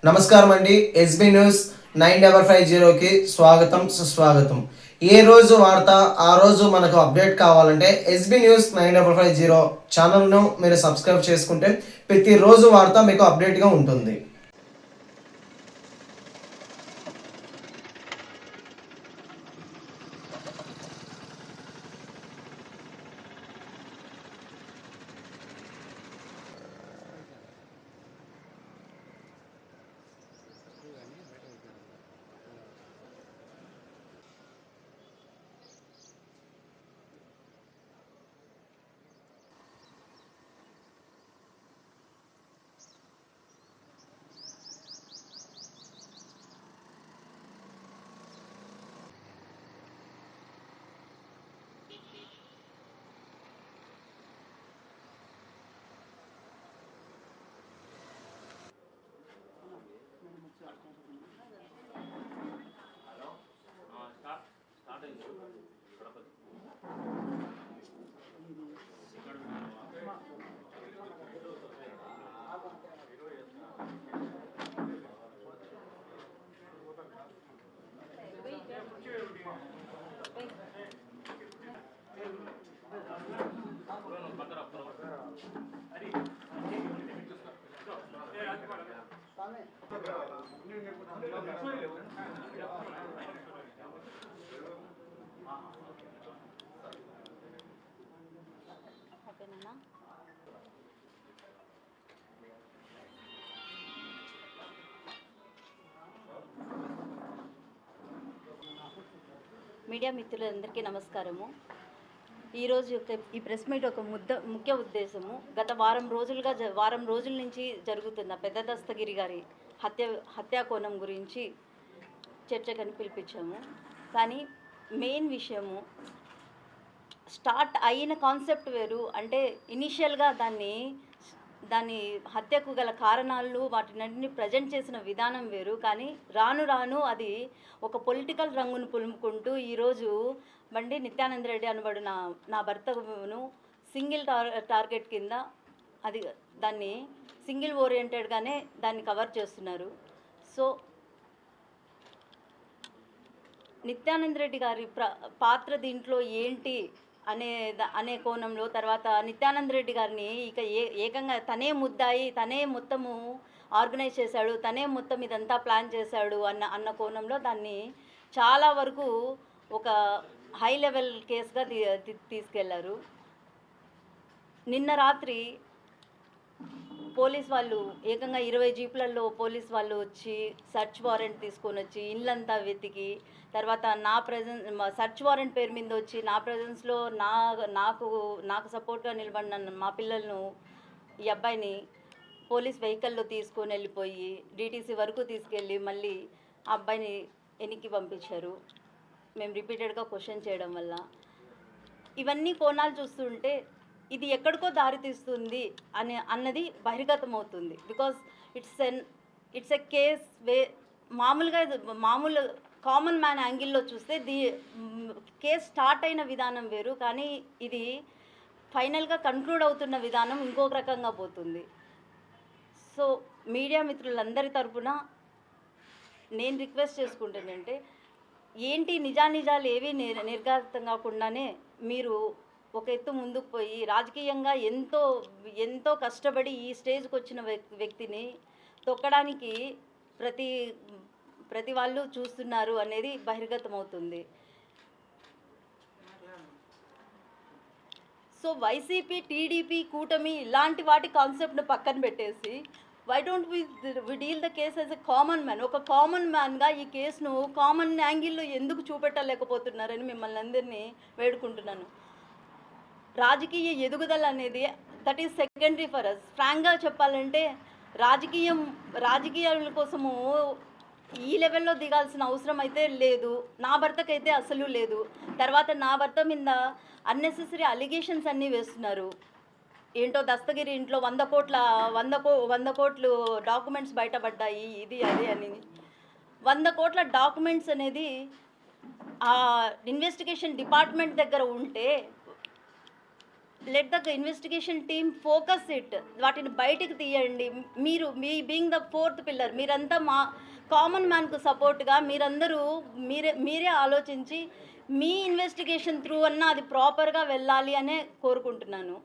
నమస్కారం అండి. SB news 9550కి స్వాగతం సుస్వాగతం. ఏ రోజు వార్త ఆ రోజు మనకు అప్డేట్ కావాలంటే ఎస్బీ న్యూస్ 9550 ఛానల్ను మీరు సబ్స్క్రైబ్ చేసుకుంటే ప్రతిరోజు వార్త మీకు అప్డేట్గా ఉంటుంది. మీడియా మిత్రులందరికీ నమస్కారము. ఈరోజు ఈ ప్రెస్ మీట్ ఒక ముఖ్య ఉద్దేశము గత వారం రోజుల నుంచి జరుగుతున్న పెద్ద దస్తగిరి గారి హత్యా కోణం గురించి చర్చకని పిలిపించాము. కానీ మెయిన్ విషయము స్టార్ట్ అయిన కాన్సెప్ట్ వేరు. అంటే ఇనీషియల్గా దాని హత్యకు గల కారణాలు వాటినన్నింటినీ ప్రజెంట్ చేసిన విధానం వేరు. కానీ రాను రాను అది ఒక పొలిటికల్ రంగును పులుముకుంటూ ఈరోజు బండి నిత్యానంద రెడ్డి అనబడిన నా భర్తను సింగిల్ టార్గెట్ కింద దాన్ని సింగిల్ ఓరియంటెడ్గానే దాన్ని కవర్ చేస్తున్నారు. సో నిత్యానంద రెడ్డి గారి పాత్ర దీంట్లో ఏంటి అనే కోణంలో, తర్వాత నిత్యానంద రెడ్డి గారిని ఏకంగా తనే ముద్దాయి, తనే మొత్తము ఆర్గనైజ్ చేశాడు, తనే మొత్తం ఇదంతా ప్లాన్ చేశాడు అన్న కోణంలో దాన్ని చాలా వరకు ఒక హై లెవెల్ కేసుగా తీసుకెళ్లారు. నిన్న రాత్రి పోలీస్ వాళ్ళు ఏకంగా 20 జీపులలో పోలీస్ వాళ్ళు వచ్చి సర్చ్ వారెంట్ తీసుకొని వచ్చి ఇళ్ళంతా వెతికి, తర్వాత సర్చ్ వారెంట్ పేరు మీద వచ్చి నా ప్రెజెన్స్లో నాకు సపోర్ట్గా నిలబడిన మా పిల్లలను, ఈ అబ్బాయిని పోలీస్ వెహికల్లో తీసుకొని వెళ్ళిపోయి డిటీసీ వరకు తీసుకెళ్ళి మళ్ళీ ఆ అబ్బాయిని వెనక్కి పంపించారు. మేము రిపీటెడ్గా క్వశ్చన్ చేయడం వల్ల ఇవన్నీ కోణాలు చూస్తుంటే ఇది ఎక్కడికో దారితీస్తుంది అన్నది బహిర్గతం అవుతుంది. బికాస్ ఇట్స్ ఎ కేస్ మామూలు కామన్ మ్యాన్ యాంగిల్లో చూస్తే కేస్ స్టార్ట్ అయిన విధానం వేరు, కానీ ఇది ఫైనల్గా కన్క్లూడ్ అవుతున్న విధానం ఇంకొక రకంగా పోతుంది. సో మీడియా మిత్రులందరి తరపున నేను రిక్వెస్ట్ చేసుకుంటానంటే, ఏంటి నిజాలు ఏవి నిర్ఘాతం కాకుండానే మీరు ఒక ఎత్తు ముందుకు పోయి రాజకీయంగా ఎంతో కష్టపడి ఈ స్టేజ్కి వచ్చిన వ్యక్తిని తొక్కడానికి ప్రతి వాళ్ళు చూస్తున్నారు అనేది బహిర్గతం అవుతుంది. సో వైసీపీ, టీడీపీ, కూటమి ఇలాంటి వాటి కాన్సెప్ట్ను పక్కన పెట్టేసి why don't we deal the case as a common man. ఒక కామన్ మ్యాన్గా ఈ కేసును కామన్ యాంగిల్లో ఎందుకు చూపెట్టలేకపోతున్నారని మిమ్మల్ని అందరినీ వేడుకుంటున్నాను. రాజకీయ ఎదుగుదల అనేది that is secondary for us. ఫ్రాంక్గా చెప్పాలంటే రాజకీయాల కోసము ఈ లెవెల్లో దిగాల్సిన అవసరం అయితే లేదు. నా భర్తకైతే అసలు లేదు. తర్వాత నా భర్త మీద అన్నెసెసరీ అలిగేషన్స్ అన్నీ వేస్తున్నారు. ఏంటో దస్తగిరి ఇంట్లో 100 కోట్లు డాక్యుమెంట్స్ బయటపడ్డాయి, ఇది అదే అని. 100 కోట్ల డాక్యుమెంట్స్ అనేది ఆ ఇన్వెస్టిగేషన్ డిపార్ట్మెంట్ దగ్గర ఉంటే let the investigation team focus it, వాటిని బయటికి తీయండి. మీరు మీ బీయింగ్ ద ఫోర్త్ పిల్లర్, మీరంతా మా కామన్ మ్యాన్కు సపోర్ట్గా మీరందరూ మీరే ఆలోచించి మీ ఇన్వెస్టిగేషన్ త్రూ అన్నా అది ప్రాపర్గా వెళ్ళాలి అనే కోరుకుంటున్నాను.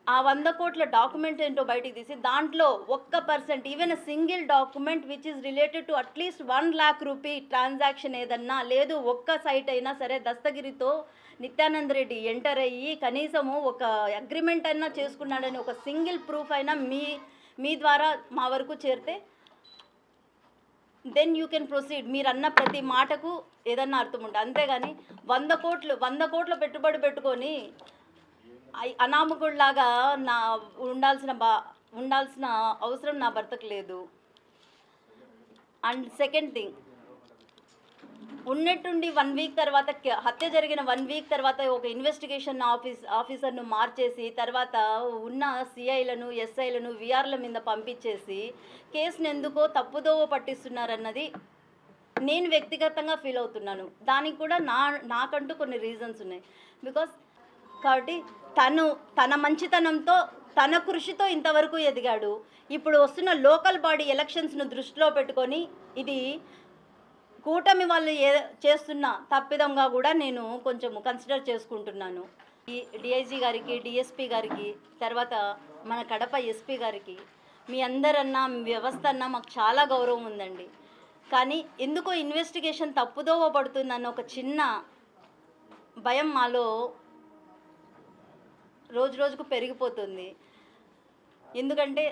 ఆ 100 కోట్ల డాక్యుమెంట్ ఏంటో బయటికి తీసి దాంట్లో 1% even a single document which is related to at least 1 lakh rupee transaction ఏదన్నా లేదు, ఒక్క సైట్ అయినా సరే దస్తగిరితో నిత్యానంద్ రెడ్డి ఎంటర్ అయ్యి కనీసము ఒక అగ్రిమెంట్ అయినా చేసుకున్నాడని ఒక సింగిల్ ప్రూఫ్ అయినా మీ ద్వారా మా వరకు చేరితే దెన్ యూ కెన్ ప్రొసీడ్. మీరు అన్న ప్రతి మాటకు ఏదన్నా అర్థం ఉంటుంది. అంతేగాని 100 కోట్ల పెట్టుబడి పెట్టుకొని అనామకుడిలాగా ఉండాల్సిన అవసరం నా భర్తకు లేదు. అండ్ సెకండ్ థింగ్, ఉన్నట్టుండి 1 వీక్ తర్వాత హత్య జరిగిన 1 వీక్ తర్వాత ఒక ఇన్వెస్టిగేషన్ ఆఫీసర్ను మార్చేసి తర్వాత ఉన్న సిఐలను ఎస్ఐలను విఆర్ల మీద పంపించేసి కేసును ఎందుకో తప్పుదోవ పట్టిస్తున్నారన్నది నేను వ్యక్తిగతంగా ఫీల్ అవుతున్నాను. దానికి కూడా నాకంటూ కొన్ని రీజన్స్ ఉన్నాయి. కాబట్టి తన మంచితనంతో తన కృషితో ఇంతవరకు ఎదిగాడు. ఇప్పుడు వస్తున్న లోకల్ బాడీ ఎలక్షన్స్ను దృష్టిలో పెట్టుకొని ఇది కూటమి వాళ్ళు చేస్తున్న తప్పిదంగా కూడా నేను కొంచెం కన్సిడర్ చేసుకుంటున్నాను. ఈ డిఐజీ గారికి, డిఎస్పీ గారికి, తర్వాత మన కడప ఎస్పీ గారికి, మీ అందరన్నా వ్యవస్థ అన్నా మాకు చాలా గౌరవం ఉందండి. కానీ ఎందుకో ఇన్వెస్టిగేషన్ తప్పుదోవ పడుతుందన్న ఒక చిన్న భయం మాలో రోజు రోజుకు పెరిగిపోతుంది. ఎందుకంటే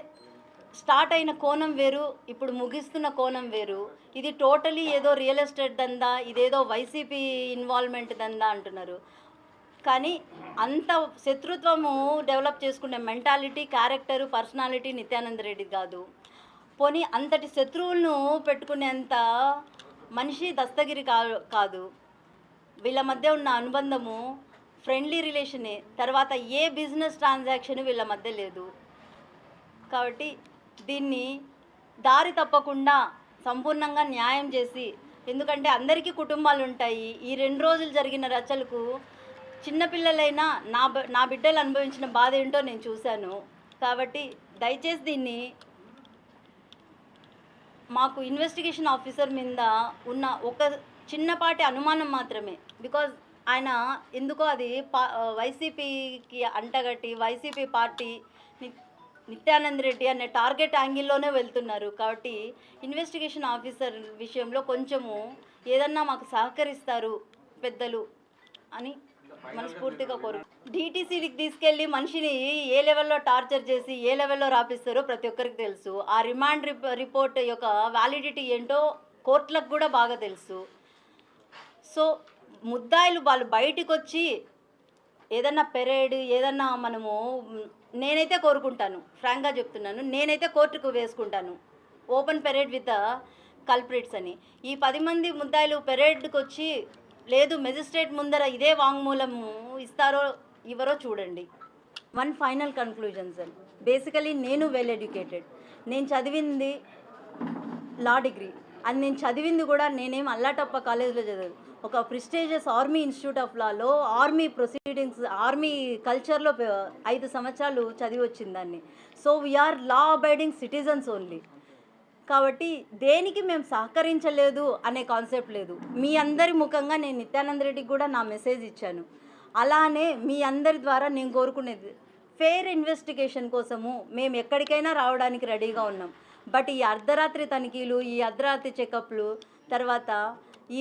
స్టార్ట్ అయిన కోణం వేరు, ఇప్పుడు ముగిస్తున్న కోణం వేరు. ఇది టోటలీ ఏదో రియల్ ఎస్టేట్ దందా, ఇదేదో వైసీపీ ఇన్వాల్వ్మెంట్ దందా అంటున్నారు. కానీ అంత శత్రుత్వము డెవలప్ చేసుకునే mentality, character, personality Nityananda Reddy కాదు. పోనీ అంతటి శత్రువులను పెట్టుకునేంత మనిషి దస్తగిరి కాదు. వీళ్ళ మధ్య ఉన్న అనుబంధము ఫ్రెండ్లీ రిలేషనే, తర్వాత ఏ బిజినెస్ ట్రాన్సాక్షన్ వీళ్ళ మధ్య లేదు. కాబట్టి దీన్ని దారి తప్పకుండా సంపూర్ణంగా న్యాయం చేసి, ఎందుకంటే అందరికీ కుటుంబాలు ఉంటాయి. ఈ 2 రోజులు జరిగిన రచ్చలకు చిన్నపిల్లలైనా నా బిడ్డలు అనుభవించిన బాధ ఏంటో నేను చూశాను. కాబట్టి దయచేసి దీన్ని మాకు ఇన్వెస్టిగేషన్ ఆఫీసర్ మీద ఉన్న ఒక చిన్నపాటి అనుమానం మాత్రమే. బికాజ్ ఆయన ఎందుకో అది వైసీపీకి అంటగట్టి వైసీపీ పార్టీ నిత్యానంద్ రెడ్డి అనే టార్గెట్ యాంగిల్లోనే వెళ్తున్నారు. కాబట్టి ఇన్వెస్టిగేషన్ ఆఫీసర్ విషయంలో కొంచెము ఏదన్నా మాకు సహకరిస్తారు పెద్దలు అని మనస్ఫూర్తిగా కోరు. డీటీసీకి తీసుకెళ్ళి మనిషిని ఏ లెవెల్లో టార్చర్ చేసి ఏ లెవెల్లో రాపిస్తారో ప్రతి ఒక్కరికి తెలుసు. ఆ రిమాండ్ రిపోర్ట్ యొక్క వ్యాలిడిటీ ఏంటో కోర్టులకు కూడా బాగా తెలుసు. సో ముద్దాయిలు వాళ్ళు బయటికి వచ్చి ఏదన్నా పెరేడ్ ఏదన్నా నేనైతే కోరుకుంటాను, ఫ్రాంక్గా చెప్తున్నాను, నేనైతే కోర్టుకు వేసుకుంటాను ఓపెన్ పెరేడ్ విత్ కల్ప్రిట్స్ అని. ఈ 10 మంది ముద్దాయిలు పెరేడ్కి వచ్చి లేదు మెజిస్ట్రేట్ ముందర ఇదే వాంగ్మూలము ఇస్తారో ఇవరో చూడండి. One final conclusion sir, basically నేను వెల్ ఎడ్యుకేటెడ్, నేను చదివింది లా డిగ్రీ. అది నేను చదివింది కూడా నేనేం అల్లాటప్ప కాలేజ్లో చదివాను, ఒక ప్రిస్టేజియస్ ఆర్మీ ఇన్స్టిట్యూట్ ఆఫ్ లాలో ఆర్మీ ప్రొసీడింగ్స్ ఆర్మీ కల్చర్లో 5 సంవత్సరాలు చదివి వచ్చింది దాన్ని. So we are law abiding citizens only. కాబట్టి దేనికి మేము సహకరించలేదు అనే కాన్సెప్ట్ లేదు. మీ అందరి ముఖంగా నేను నిత్యానంద రెడ్డికి కూడా నా మెసేజ్ ఇచ్చాను. అలానే మీ అందరి ద్వారా నేను కోరుకునేది ఫెయిర్ ఇన్వెస్టిగేషన్ కోసము మేము ఎక్కడికైనా రావడానికి రెడీగా ఉన్నాం. బట్ ఈ అర్ధరాత్రి తనిఖీలు, ఈ అర్ధరాత్రి చెకప్లు, తర్వాత ఈ